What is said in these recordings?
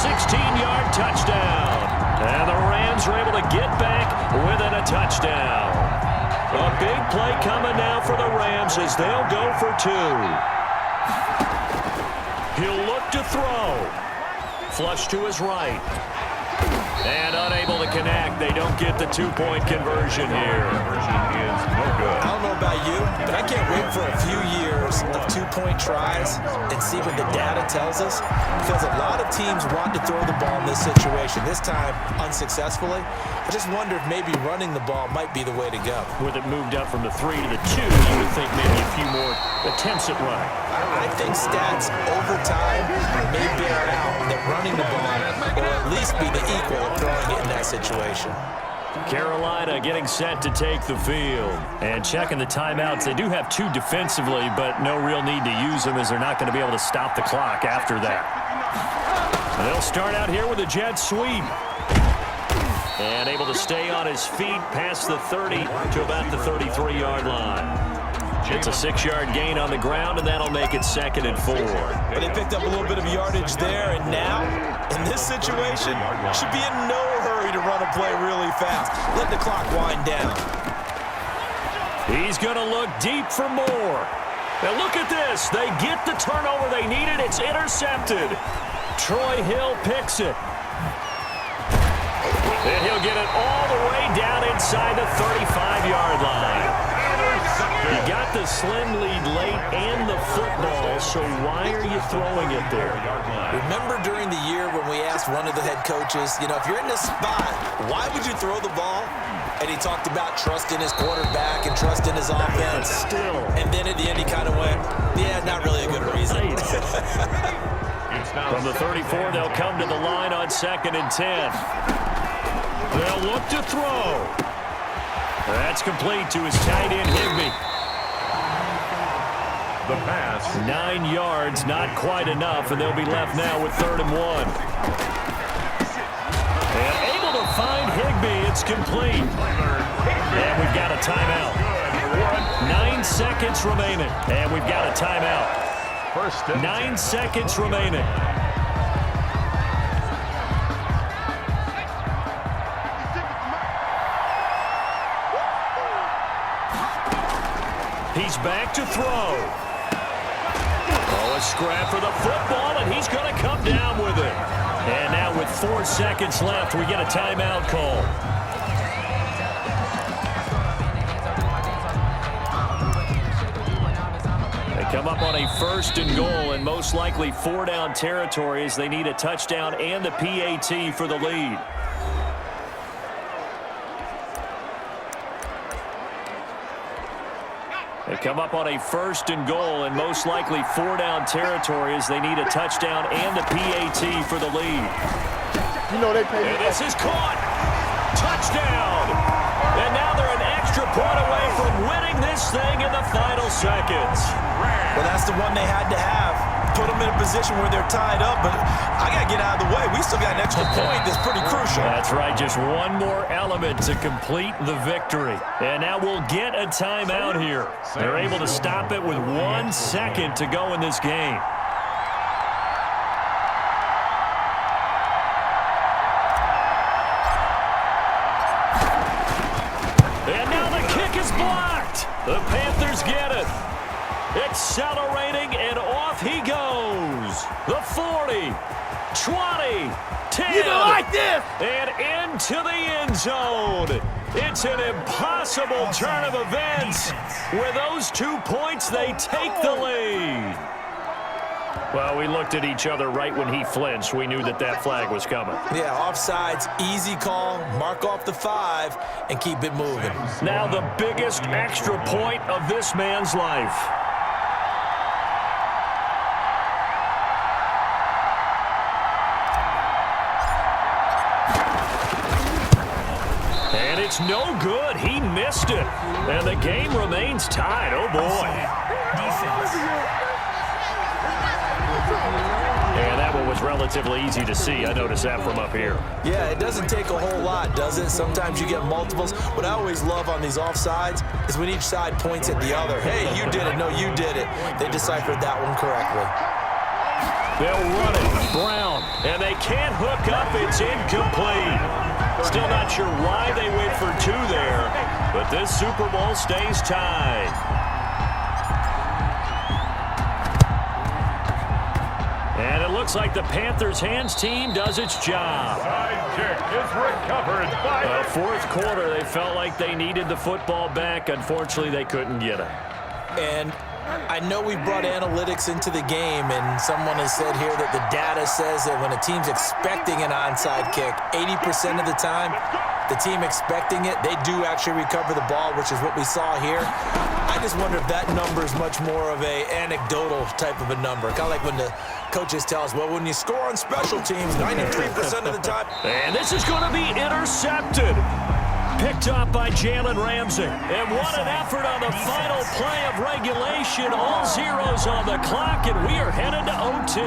16-yard touchdown. And the Rams are able to get back within a touchdown. A big play coming now for the Rams as they'll go for 2. He'll look to throw. Flush to his right. And unable to connect. They don't get the 2-point conversion here. Conversion is no good. I don't know about you, but I can't wait for a few years of 2-point tries and see what the data tells us. Because a lot of teams want to throw the ball in this situation. This time, unsuccessfully. I just wonder if maybe running the ball might be the way to go. With it moved up from the 3 to the 2, you would think maybe a few more attempts at running. I think stats over time may bear out that running the ball will at least be the equal of throwing it in that situation. Carolina getting set to take the field. And checking the timeouts. They do have 2 defensively, but no real need to use them as they're not going to be able to stop the clock after that. And they'll start out here with a jet sweep. And able to stay on his feet past the 30 to about the 33-yard line. It's a 6-yard gain on the ground, and that'll make it 2nd and 4. But they picked up a little bit of yardage there, and now, in this situation, should be in no hurry to run a play really fast. Let the clock wind down. He's going to look deep for more. Now look at this. They get the turnover they needed. It's intercepted. Troy Hill picks it. And he'll get it all the way down inside the 35-yard line. You got the slim lead late and the football, so why are you throwing it there? Remember during the year when we asked one of the head coaches, you know, if you're in this spot, why would you throw the ball? And he talked about trusting his quarterback and trusting his offense. Still. And then at the end he kind of went, yeah, not really a good reason. From the 34, they'll come to the line on 2nd and 10. They'll look to throw. That's complete to his tight end, Higbee. The pass. 9 yards, not quite enough, and they'll be left now with 3rd and 1. And able to find Higbee. It's complete. And we've got a timeout. 9 seconds remaining. And we've got a timeout. 9 seconds remaining. He's back to throw. Oh, a scrap for the football, and he's going to come down with it. And now with 4 seconds left, we get a timeout call. They come up on a 1st and goal, and most likely 4-down territory as they need a touchdown and the PAT for the lead. They come up on a 1st and goal, and most likely 4-down territory as they need a touchdown and the PAT for the lead. You know they pay. And this is caught. Touchdown. And now they're an extra point away from winning this thing in the final seconds. Well, that's the one they had to have. Put them in a position where they're tied up, but I got to get out of the way. We still got an extra point that's pretty crucial. That's right, just one more element to complete the victory. And now we'll get a timeout here. They're able to stop it with 1 second to go in this game. And now the kick is blocked. The Panthers get it. Accelerating, and off he goes. The 40, 20, 10. You don't like this. And into the end zone. It's an impossible turn of events. With those 2 points, they take the lead. Well, we looked at each other right when he flinched. We knew that that flag was coming. Yeah, offsides, easy call, mark off the 5, and keep it moving. Now the biggest extra point of this man's life. And it's no good. He missed it. And the game remains tied. Oh, boy. And that one was relatively easy to see. I noticed that from up here. Yeah, it doesn't take a whole lot, does it? Sometimes you get multiples. What I always love on these offsides is when each side points at the other. Hey, you did it. No, you did it. They deciphered that one correctly. They'll run it. Brown. And they can't hook up. It's incomplete. Still not sure why they went for 2 there, but this Super Bowl stays tied. And it looks like the Panthers' hands team does its job. Side kick is recovered by Fourth quarter, they felt like they needed the football back. Unfortunately, they couldn't get it. And I know we brought analytics into the game, and someone has said here that the data says that when a team's expecting an onside kick, 80% of the time, the team expecting it, they do actually recover the ball, which is what we saw here. I just wonder if that number is much more of a anecdotal type of a number. Kind of like when the coaches tell us, well, when you score on special teams, 93% of the time. And this is going to be intercepted. Picked up by Jalen Ramsey. And what an effort on the final play of regulation. All zeros on the clock, and we are headed to OT.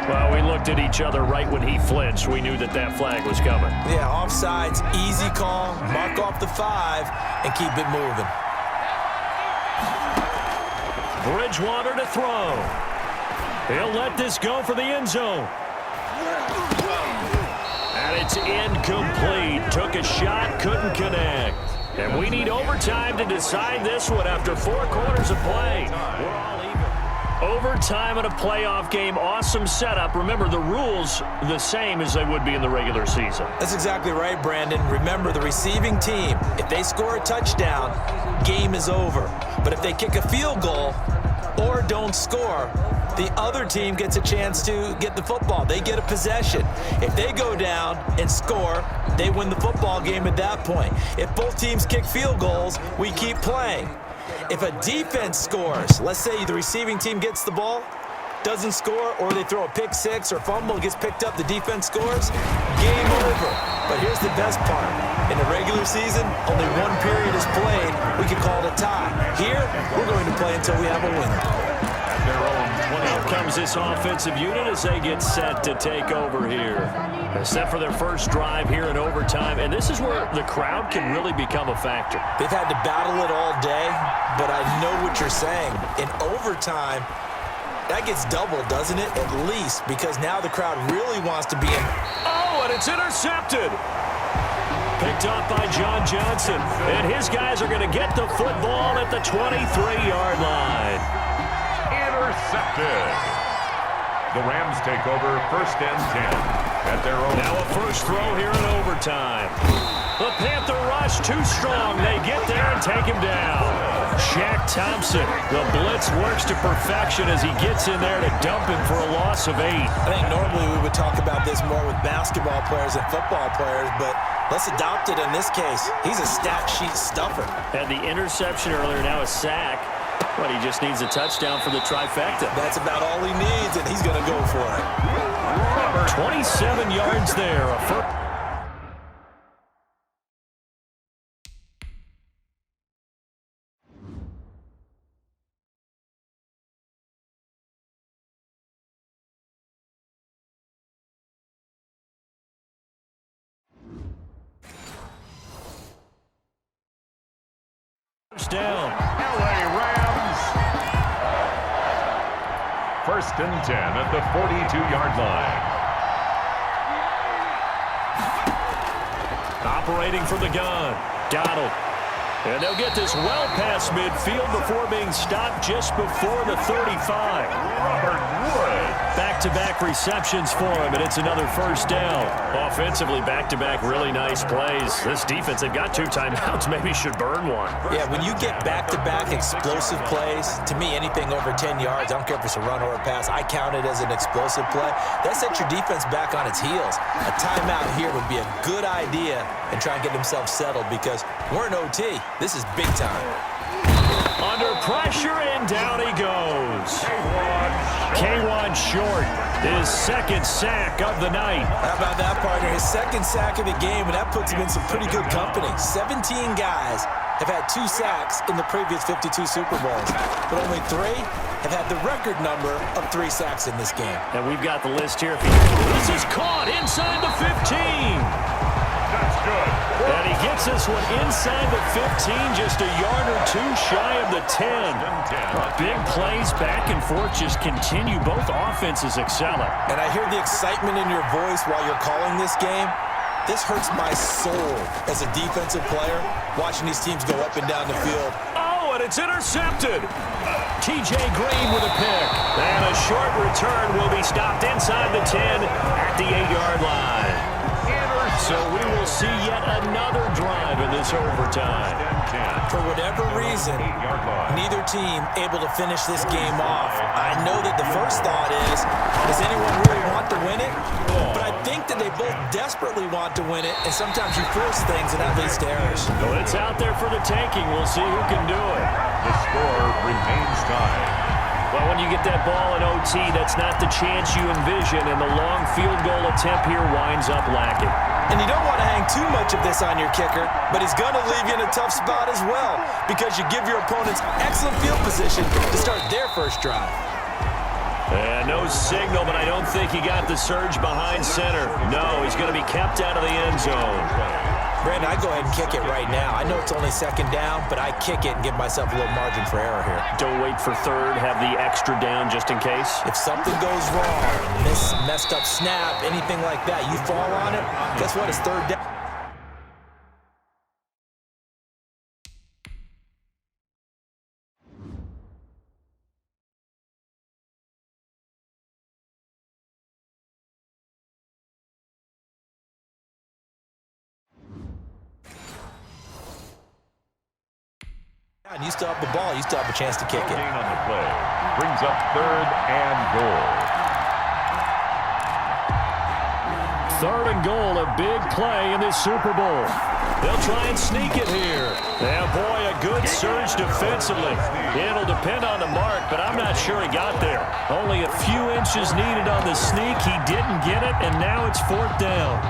Well, we looked at each other right when he flinched. We knew that that flag was coming. Yeah, offsides, easy call, mark off the 5, and keep it moving. Bridgewater to throw. He'll let this go for the end zone. And it's incomplete. Took a shot, couldn't connect. And we need overtime to decide this one after 4 quarters of play. We're all even. Overtime in a playoff game, awesome setup. Remember, the rules the same as they would be in the regular season. That's exactly right, Brandon. Remember, the receiving team, if they score a touchdown, game is over. But if they kick a field goal or don't score, the other team gets a chance to get the football. They get a possession. If they go down and score, they win the football game at that point. If both teams kick field goals, we keep playing. If a defense scores, let's say the receiving team gets the ball, doesn't score, or they throw a pick 6 or fumble, gets picked up, the defense scores, game over. But here's the best part. In the regular season, only 1 period is played. We can call it a tie. Here, we're going to play until we have a winner. Out comes this offensive unit as they get set to take over here. They're set for their first drive here in overtime, and this is where the crowd can really become a factor. They've had to battle it all day, but I know what you're saying. In overtime, that gets doubled, doesn't it? At least, because now the crowd really wants to be in. Oh, and it's intercepted. Picked up by John Johnson, and his guys are going to get the football at the 23-yard line. intercepted. The Rams take over 1st and 10 at their own. Now a first throw here in overtime. The Panther rush too strong. They get there and take him down. Shaq Thompson, the blitz works to perfection as he gets in there to dump him for a loss of 8. I think normally we would talk about this more with basketball players and football players, but let's adopt it in this case. He's a stat sheet stuffer. Had the interception earlier, now a sack. But he just needs a touchdown for the trifecta. That's about all he needs, and he's going to go for it. 27 yards there. A first. Down. LA Rams. 1st and 10 at the 42-yard line. Operating from the gun. Donald. And they'll get this well past midfield before being stopped just before the 35. Robert Wood. Back-to-back receptions for him, and it's another first down. Offensively, back-to-back really nice plays. This defense, they've got 2 timeouts, maybe should burn one. Yeah, when you get back-to-back explosive plays, to me, anything over 10 yards, I don't care if it's a run or a pass, I count it as an explosive play. That sets your defense back on its heels. A timeout here would be a good idea and try and get themselves settled because we're in OT. This is big time. Under pressure, and down he goes. K1 short, his 2nd sack of the night. How about that, partner? His 2nd sack of the game, and that puts him in some pretty good company. 17 guys have had 2 sacks in the previous 52 Super Bowls, but only 3 have had the record number of 3 sacks in this game. And we've got the list here. This is caught inside the 15. good. And he gets this one inside the 15, just a yard or two shy of the 10. Big plays back and forth just continue. Both offenses excelling. And I hear the excitement in your voice while you're calling this game. This hurts my soul as a defensive player, watching these teams go up and down the field. Oh, and it's intercepted. T.J. Green with a pick. And a short return will be stopped inside the 10 at the 8-yard line. So we will see yet another drive in this overtime. For whatever reason, neither team able to finish this game off. I know that the first thought is, does anyone really want to win it? But I think that they both desperately want to win it, and sometimes you force things, and that leads to errors. Well, it's out there for the taking. We'll see who can do it. The score remains tied. Well, when you get that ball in OT, that's not the chance you envision, and the long field goal attempt here winds up lacking. And you don't want to hang too much of this on your kicker, but he's going to leave you in a tough spot as well because you give your opponents excellent field position to start their first drive. And no signal, but I don't think he got the surge behind center. No, he's going to be kept out of the end zone. Brandon, I go ahead and kick it right now. I know it's only second down, but I kick it and give myself a little margin for error here. Don't wait for third. Have the extra down just in case. If something goes wrong, this messed up snap, anything like that, you fall on it, guess what? It's third down. And you still have the ball. You still have a chance to kick it. On the play. Brings up third and goal. Third and goal, a big play in this Super Bowl. They'll try and sneak it here. And boy, a good surge defensively. It'll depend on the mark, but I'm not sure he got there. Only a few inches needed on the sneak. He didn't get it, and now it's fourth down.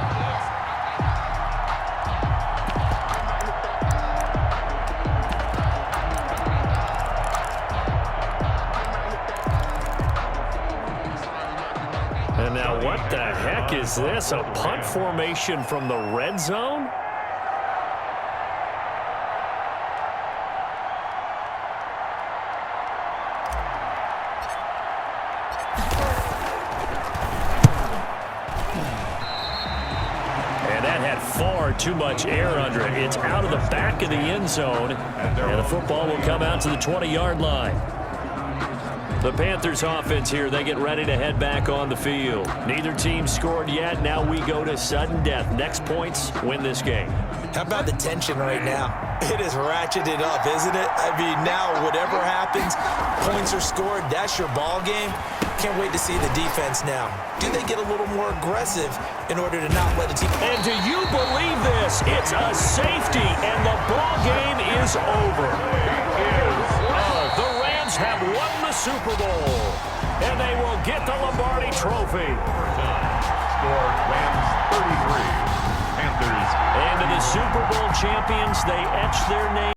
And now what the heck is this? A punt formation from the red zone? And that had far too much air under it. It's out of the back of the end zone. And the football will come out to the 20-yard line. The Panthers offense here, they get ready to head back on the field. Neither team scored yet. Now we go to sudden death. Next points win this game. How about the tension right now? It is ratcheted up, isn't it? I mean, now whatever happens, points are scored, that's your ball game. Can't wait to see the defense now. Do they get a little more aggressive in order to not let the team... And do you believe this? It's a safety, and the ball game is over. The Rams have won the Super Bowl, and they will get the Lombardi Trophy. Score Rams 33. Panthers. And to the Super Bowl champions, they etch their name.